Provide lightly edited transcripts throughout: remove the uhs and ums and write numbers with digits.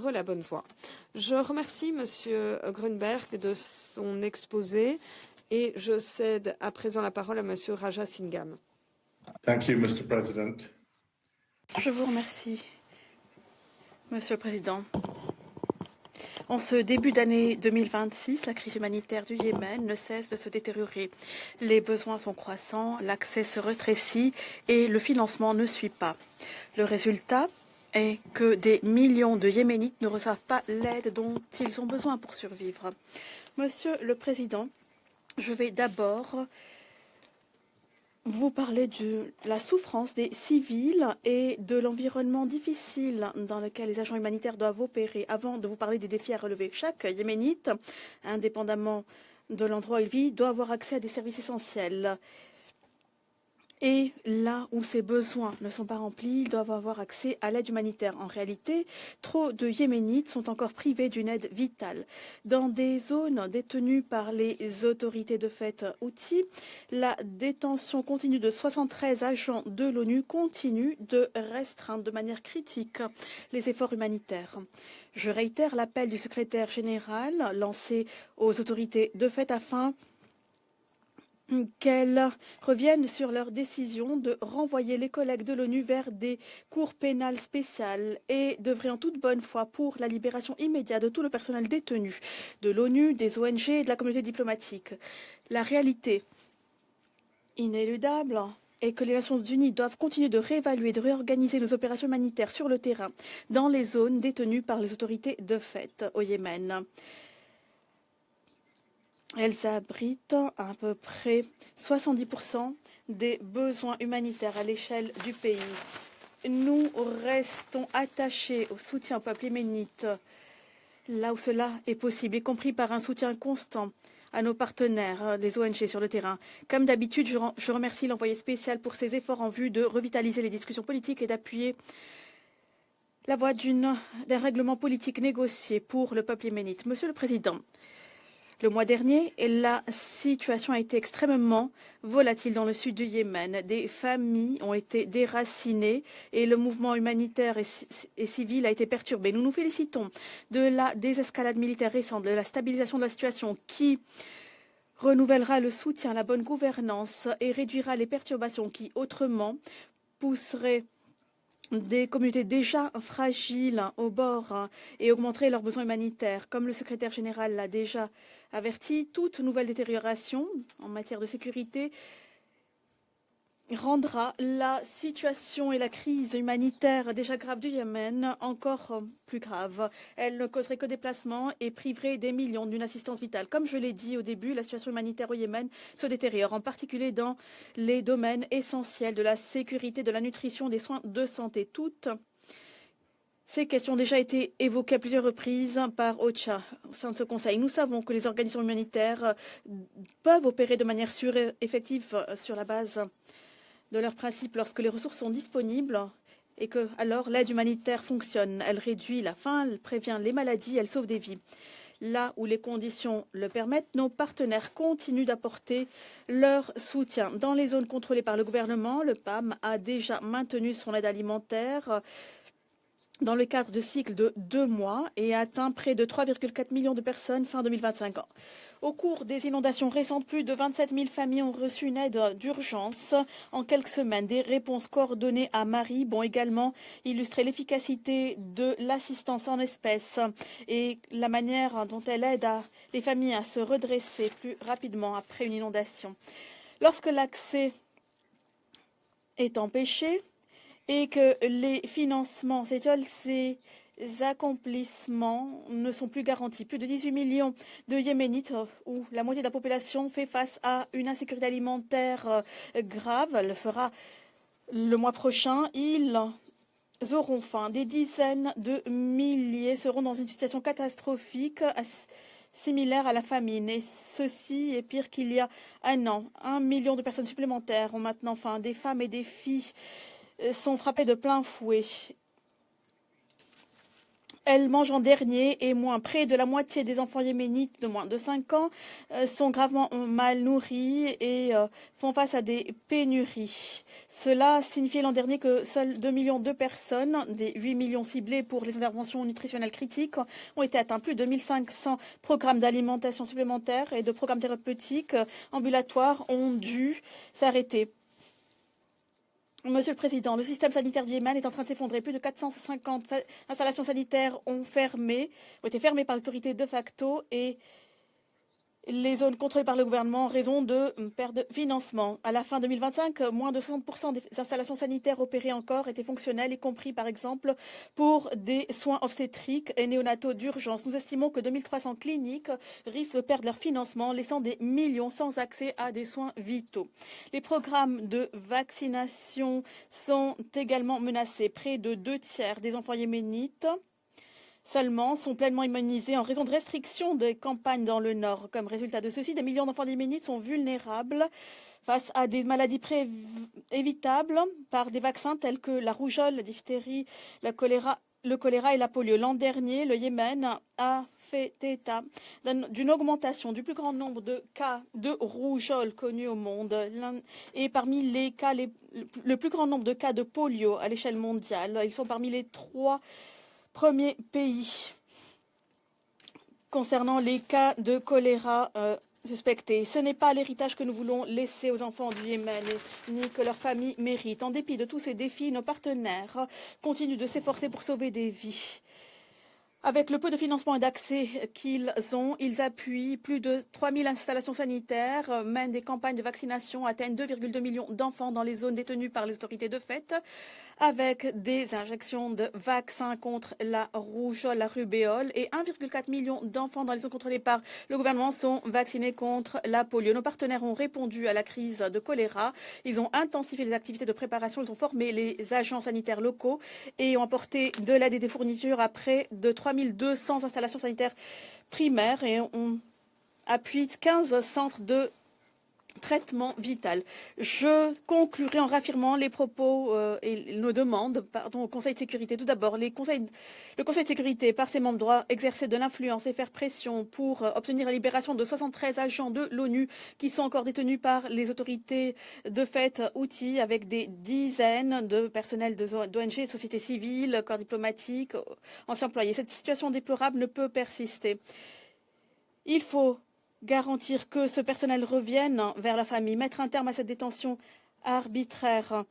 prendre la bonne voie. Je remercie Monsieur Grunberg de son exposé et je cède à présent la parole à Monsieur Raja Singham. Thank you, Mr. President. Je vous remercie, Monsieur le Président. En ce début d'année 2026, la crise humanitaire du Yémen ne cesse de se détériorer. Les besoins sont croissants, l'accès se rétrécit et le financement ne suit pas. Le résultat est que des millions de Yéménites ne reçoivent pas l'aide dont ils ont besoin pour survivre. Monsieur le Président, je vais d'abord vous parler de la souffrance des civils et de l'environnement difficile dans lequel les agents humanitaires doivent opérer avant de vous parler des défis à relever. Chaque Yéménite, indépendamment de l'endroit où il vit, doit avoir accès à des services essentiels. Et là où ses besoins ne sont pas remplis, ils doivent avoir accès à l'aide humanitaire. En réalité, trop de Yéménites sont encore privés d'une aide vitale. Dans des zones détenues par les autorités de fait Houthi, la détention continue de 73 agents de l'ONU continue de restreindre de manière critique les efforts humanitaires. Je réitère l'appel du secrétaire général lancé aux autorités de fait afin qu'elles reviennent sur leur décision de renvoyer les collègues de l'ONU vers des cours pénales spéciales et d'œuvrer en toute bonne foi pour la libération immédiate de tout le personnel détenu de l'ONU, des ONG et de la communauté diplomatique. La réalité inéludable est que les Nations Unies doivent continuer de réévaluer et de réorganiser nos opérations humanitaires sur le terrain dans les zones détenues par les autorités de fait au Yémen. Elles abritent à peu près 70% des besoins humanitaires à l'échelle du pays. Nous restons attachés au soutien au peuple yéménite, là où cela est possible, y compris par un soutien constant à nos partenaires, les ONG sur le terrain. Comme d'habitude, je remercie l'envoyé spécial pour ses efforts en vue de revitaliser les discussions politiques et d'appuyer la voie d'un règlement politique négocié pour le peuple yéménite. Monsieur le Président, le mois dernier, la situation a été extrêmement volatile dans le sud du Yémen. Des familles ont été déracinées et le mouvement humanitaire et civil a été perturbé. Nous nous félicitons de la désescalade militaire récente, de la stabilisation de la situation qui renouvellera le soutien à la bonne gouvernance et réduira les perturbations qui, autrement, pousseraient des communautés déjà fragiles au bord et augmenteraient leurs besoins humanitaires. Comme le secrétaire général l'a déjà averti, toute nouvelle détérioration en matière de sécurité rendra la situation et la crise humanitaire déjà grave du Yémen encore plus grave. Elle ne causerait que déplacements et priverait des millions d'une assistance vitale. Comme je l'ai dit au début, la situation humanitaire au Yémen se détériore, en particulier dans les domaines essentiels de la sécurité, de la nutrition, des soins de santé. Toutes ces questions ont déjà été évoquées à plusieurs reprises par OCHA au sein de ce Conseil. Nous savons que les organisations humanitaires peuvent opérer de manière sûre et effective sur la base de leurs principes lorsque les ressources sont disponibles et que alors l'aide humanitaire fonctionne. Elle réduit la faim, elle prévient les maladies, elle sauve des vies. Là où les conditions le permettent, nos partenaires continuent d'apporter leur soutien. Dans les zones contrôlées par le gouvernement, le PAM a déjà maintenu son aide alimentaire dans le cadre de cycles de 2 mois et a atteint près de 3,4 millions de personnes fin 2025. Au cours des inondations récentes, plus de 27 000 familles ont reçu une aide d'urgence en quelques semaines. Des réponses coordonnées à Marib ont également illustré l'efficacité de l'assistance en espèces et la manière dont elle aide les familles à se redresser plus rapidement après une inondation. Lorsque l'accès est empêché et que les financements s'étiolent, ces accomplissements ne sont plus garantis. Plus de 18 millions de Yéménites, où la moitié de la population fait face à une insécurité alimentaire grave. Elle le fera le mois prochain. Ils auront faim. Des dizaines de milliers seront dans une situation catastrophique similaire à la famine. Et ceci est pire qu'il y a un an. 1 million de personnes supplémentaires ont maintenant faim. Des femmes et des filles sont frappées de plein fouet. elles mangent en dernier et près de la moitié des enfants yéménites de moins de 5 ans sont gravement mal nourris et font face à des pénuries. Cela signifiait l'an dernier que seuls 2 millions de personnes, des 8 millions ciblés pour les interventions nutritionnelles critiques, ont été atteints. Plus de 1500 programmes d'alimentation supplémentaires et de programmes thérapeutiques ambulatoires ont dû s'arrêter. Monsieur le Président, le système sanitaire du Yémen est en train de s'effondrer. Plus de 450 installations sanitaires ont été fermées par l'autorité de facto et les zones contrôlées par le gouvernement en raison de perte de financement. À la fin 2025, moins de 60% des installations sanitaires opérées encore étaient fonctionnelles, y compris par exemple pour des soins obstétriques et néonataux d'urgence. Nous estimons que 2300 cliniques risquent de perdre leur financement, laissant des millions sans accès à des soins vitaux. Les programmes de vaccination sont également menacés. Près de 2/3 des enfants yéménites seulement sont pleinement immunisés en raison de restrictions des campagnes dans le nord. Comme résultat de ceci, des millions d'enfants yéménites sont vulnérables face à des maladies évitables par des vaccins tels que la rougeole, la diphtérie, le choléra et la polio. L'an dernier, le Yémen a fait état d'une augmentation du plus grand nombre de cas de rougeole connus au monde et parmi les cas, le plus grand nombre de cas de polio à l'échelle mondiale. Ils sont parmi les 3 premiers pays concernant les cas de choléra suspectés. Ce n'est pas l'héritage que nous voulons laisser aux enfants du Yémen ni que leurs familles méritent. En dépit de tous ces défis, nos partenaires continuent de s'efforcer pour sauver des vies. Avec le peu de financement et d'accès qu'ils ont, ils appuient plus de 3000 installations sanitaires, mènent des campagnes de vaccination, atteignent 2,2 millions d'enfants dans les zones détenues par les autorités de fait, avec des injections de vaccins contre la rougeole, la rubéole, et 1,4 million d'enfants dans les zones contrôlées par le gouvernement sont vaccinés contre la polio. Nos partenaires ont répondu à la crise de choléra. Ils ont intensifié les activités de préparation, ils ont formé les agents sanitaires locaux et ont apporté de l'aide et des fournitures à près de 3200 installations sanitaires primaires et on appuie 15 centres de traitement vital. Je conclurai en réaffirmant les propos et nos demandes au Conseil de sécurité. Tout d'abord, le Conseil de sécurité, par ses membres, doit exercer de l'influence et faire pression pour obtenir la libération de 73 agents de l'ONU qui sont encore détenus par les autorités de fait outils avec des dizaines de personnels d'ONG, société civile, corps diplomatique, anciens employés. Cette situation déplorable ne peut persister. Il faut garantir que ce personnel revienne vers la famille, mettre un terme à cette détention arbitraire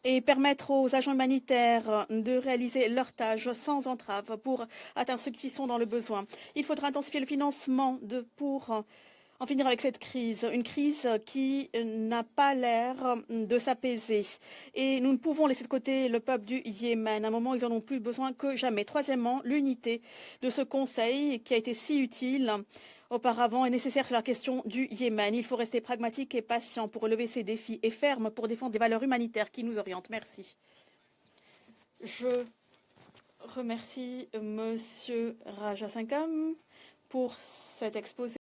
et permettre aux agents humanitaires de réaliser leurs tâches sans entrave pour atteindre ceux qui sont dans le besoin. Il faudra intensifier le financement pour en finir avec cette crise, une crise qui n'a pas l'air de s'apaiser. Et nous ne pouvons laisser de côté le peuple du Yémen. À un moment, ils en ont plus besoin que jamais. Troisièmement, l'unité de ce Conseil qui a été si utile auparavant est nécessaire sur la question du Yémen. Il faut rester pragmatique et patient pour relever ces défis et ferme pour défendre des valeurs humanitaires qui nous orientent. Merci. Je remercie Monsieur Rajasankam pour cet exposé.